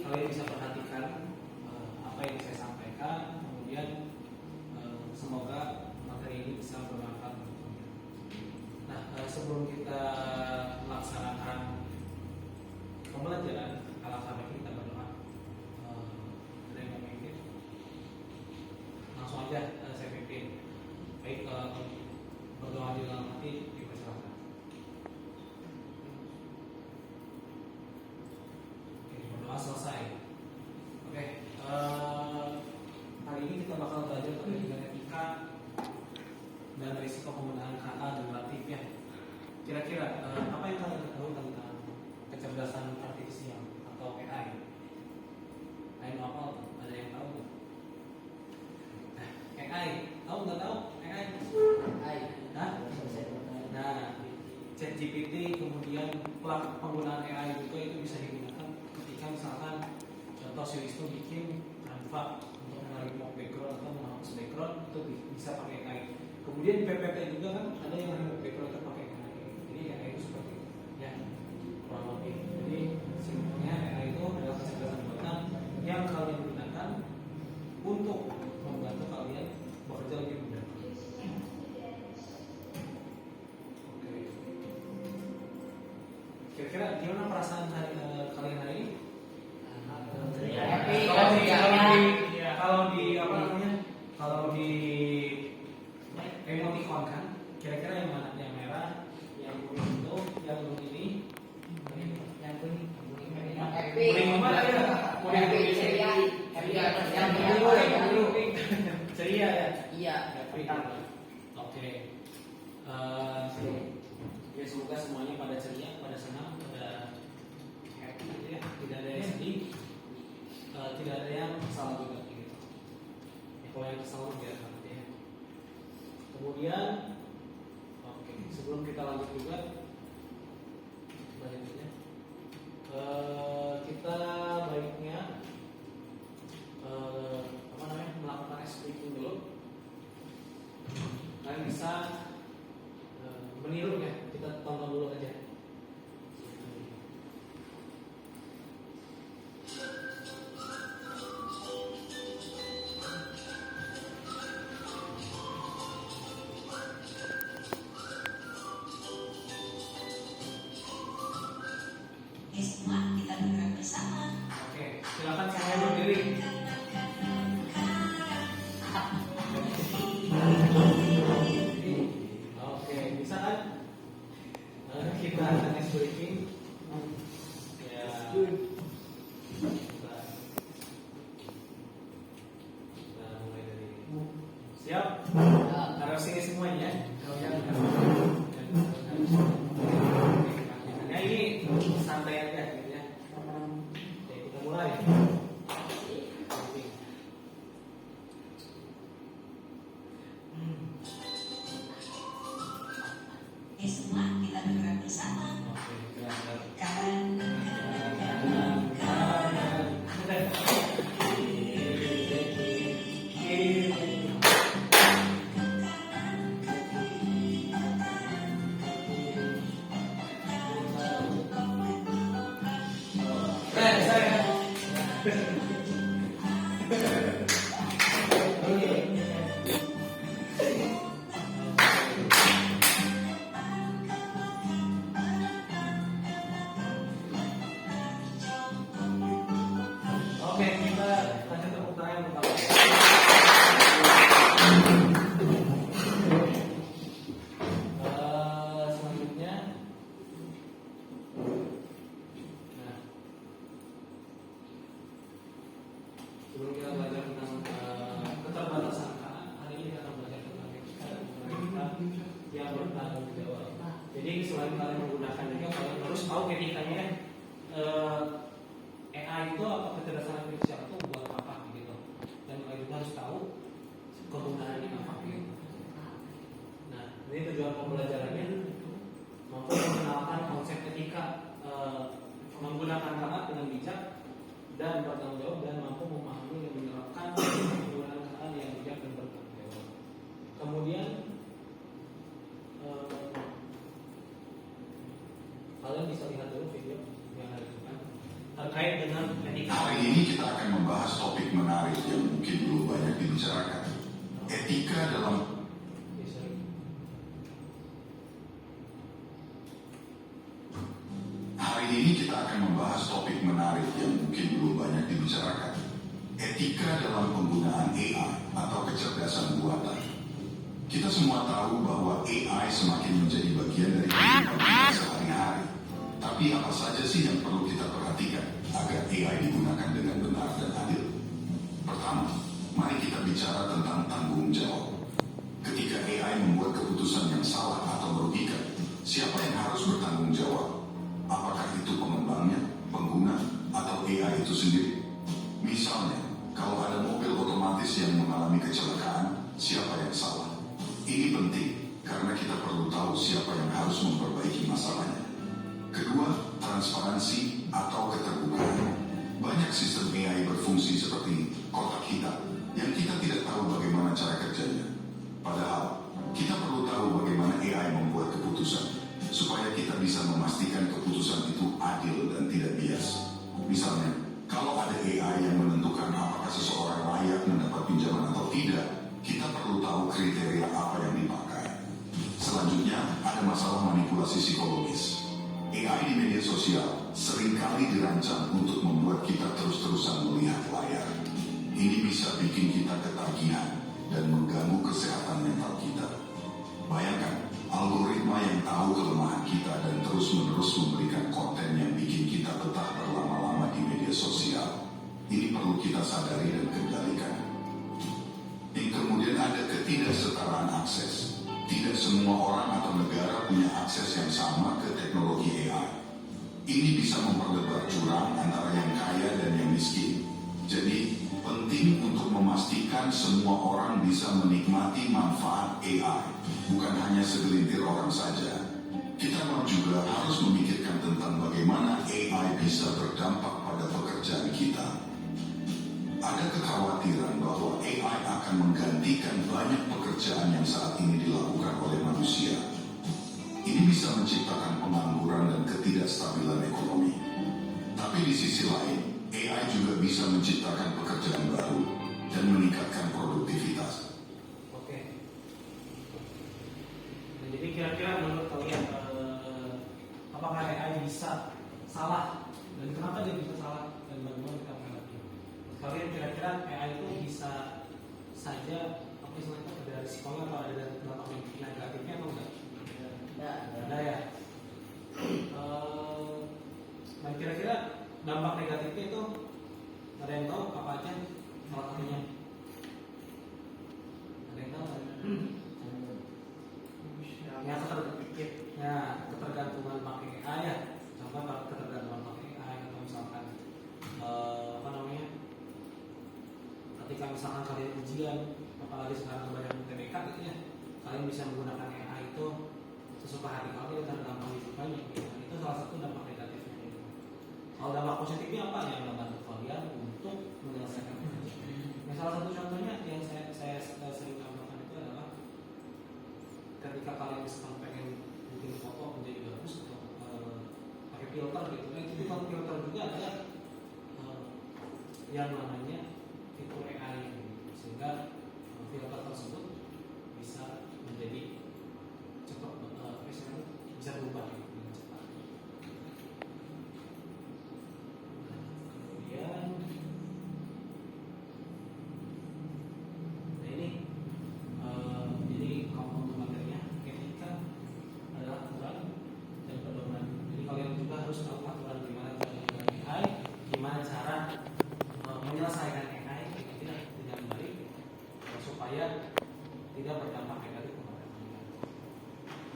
kalian bisa perhatikan apa yang saya sampaikan, kemudian semoga materi ini bisa bermanfaat untuk kalian. Nah, sebelum kita melaksanakan pembelajaran, alangkah baiknya kita berdoa. Ada yang mau memimpin? Langsung aja saya pimpin. Baik, berdoa di dalam hati dipersilakan. Oke, berdoa selesai. Oke, hari ini kita bakal belajar terkait dengan etika dan risiko penggunaan kata dan relatif ya. Kira-kira apa yang kalian ketahui tentang kecerdasan artifisial atau AI? AI apa? Ada yang tahu nggak? AI, tahu nggak tahu? AI. Nah, ChatGPT kemudian penggunaan AI juga itu bisa digunakan ketika misalkan contoh si Wisnu bikin Canva untuk menarik background atau menghapus background itu bisa pakai AI. Kemudian di PPT juga kan ada yang remove background itu pakai AI. Jadi AI itu seperti itu ya, kurang lebih. Jadi simpelnya AI itu adalah kecerdasan buatan yang kalian gunakan untuk membantu kalian bekerja lebih mudah. Oke. Kira-kira gimana perasaan kalian hari ini? Kalau di emoticon kan, kira-kira yang mana? Yang merah, yang kuning itu, yang ini, yang kuning mana ya? Kuning ceria, yang biru, ceria ya? Iya. Oke. Ya semoga semuanya pada ceria, pada senang, pada happy gitu ya. Tidak ada yang sedih, tidak ada yang salah juga gitu. Ya, kalau yang kesal biar nanti ya. Kemudian, oke, sebelum kita lanjut juga, selanjutnya kita baiknya melakukan speaking dulu. Kalian bisa meniru ya, kita tonton dulu aja. Oke, silakan semuanya berdiri. Oke, bisa kan? Kita akan speaking. Ya. Kita mulai dari. Siap? Harus sini semuanya. Nah ini santai aja gitu ya. Oke, kita mulai. Semua kita bergerak bersama. Kanan. Oke, kita lanjut tepuk tangan yang pertama. Selanjutnya, nah, sebelum kita belajar tentang keterbatasan kata, hari ini kita akan belajar tentang etika yang bertanggung jawab. Jadi selain kalian menggunakan juga, kalian harus tahu etikanya. AI itu apa, kecerdasan artifisial itu buat apa gitu, dan kalian juga harus tahu kegunaannya apa gitu. Nah, ini tujuan pembelajarannya mampu mengenalkan konsep etika, menggunakan kata dengan bijak dan bertanggung jawab, dan mampu memahami dan menerapkan penggunaan kata yang bijak dan bertanggung jawab. Kemudian kalian bisa lihat dulu video yang ada di depan terkait dengan etika. Hari ini kita akan membahas topik menarik yang mungkin belum banyak dibicarakan. Etika dalam Hari ini kita akan membahas topik menarik yang mungkin belum banyak dibicarakan. Etika dalam penggunaan AI atau kecerdasan buatan. Kita semua tahu bahwa AI semakin menjadi bagian dari kehidupan kita sehari-hari. Tapi apa saja sih yang perlu kita perhatikan agar AI digunakan dengan benar dan adil? Pertama, mari kita bicara tentang tanggung jawab. Ketika AI membuat keputusan yang salah atau merugikan, siapa yang harus bertanggung jawab? Apakah itu pengembangnya, pengguna, atau AI itu sendiri? Misalnya, kalau ada mobil otomatis yang mengalami kecelakaan, siapa yang salah? Ini penting karena kita perlu tahu siapa yang harus memperbaiki masalahnya. Kedua, transparansi atau keterbukaan. Banyak sistem AI berfungsi seperti kotak hitam yang kita tidak tahu bagaimana cara kerjanya. Padahal, kita perlu tahu bagaimana AI membuat keputusan supaya kita bisa memastikan keputusan itu adil dan tidak bias. Misalnya, kalau ada AI yang menentukan apakah seseorang layak mendapat pinjaman atau tidak, kita perlu tahu kriteria apa yang dipakai. Selanjutnya, ada masalah manipulasi psikologis. AI di media sosial seringkali dirancang untuk membuat kita terus-terusan melihat layar. Ini bisa bikin kita ketagihan dan mengganggu kesehatan mental kita. Bayangkan, algoritma yang tahu kelemahan kita dan terus-menerus memberikan konten yang bikin kita betah berlama-lama di media sosial. Ini perlu kita sadari dan kendalikan. Yang kemudian ada ketidaksetaraan akses. Tidak semua orang atau negara punya akses yang sama ke teknologi AI. Ini bisa memperlebar jurang antara yang kaya dan yang miskin. Jadi, penting untuk memastikan semua orang bisa menikmati manfaat AI, bukan hanya segelintir orang saja. Kita juga harus memikirkan tentang bagaimana AI bisa berdampak pada pekerjaan kita. Ada kekhawatiran bahwa AI akan menggantikan banyak pekerjaan yang saat ini dilakukan oleh manusia. Ini bisa menciptakan pengangguran dan ketidakstabilan ekonomi. Tapi di sisi lain, AI juga bisa menciptakan pekerjaan baru dan meningkatkan produktivitas. Oke. Nah, jadi kira-kira menurut kalian apakah AI bisa salah dan kenapa dia bisa salah dan bagaimana kita menghadapi? Kalian kira-kira AI itu bisa saja apa istilahnya ada risikonya atau ada dampak negatifnya atau enggak? Ada ya. Dan kira-kira dampak negatifnya itu ada yang tahu apa aja salah satunya? Ada yang tahu? Ketergantungan pakai AI ya. Contoh ketergantungan pakai AI atau misalkan apa namanya? Ketika misalkan kalian ujian, apalagi sekarang banyak UTBK gitu ya, kalian bisa menggunakan AI itu sesuka hati kalian dan gampang disukainya gitu. Itu salah satu dampak negatifnya gitu. Kalau dampak positifnya apa yang membantu kalian untuk menyelesaikan pekerjaan? Nah, salah satu contohnya yang saya sering lakukan itu adalah ketika kalian misalkan pengen bikin foto menjadi bagus atau pakai filter gitu, itu filter juga ada yang namanya fitur AI gitu. Sehingga filter tersebut bisa menjadi cepat bisa berubah gitu, dengan cepat. Kemudian nah ini jadi komponen materinya etika adalah aturan dan pedoman. Jadi kalian juga harus tahu aturan gimana cara menggunakan AI, gimana cara menyelesaikan AI dengan baik supaya tidak berdampak negatif kepada kalian.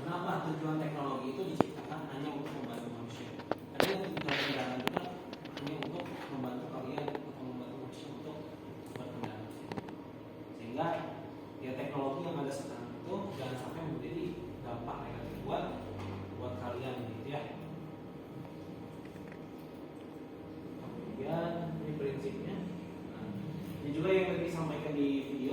Kenapa tujuan teknologi itu diciptakan hanya untuk membantu manusia? Ada yang tujuan kendaraan juga hanya untuk membantu kalian atau membantu manusia untuk berkendara. Sehingga ya teknologi yang ada sekarang itu jangan sampai menjadi dampak negatif buat kalian gitu ya. Kemudian ini prinsipnya. Ini juga yang tadi disampaikan di video.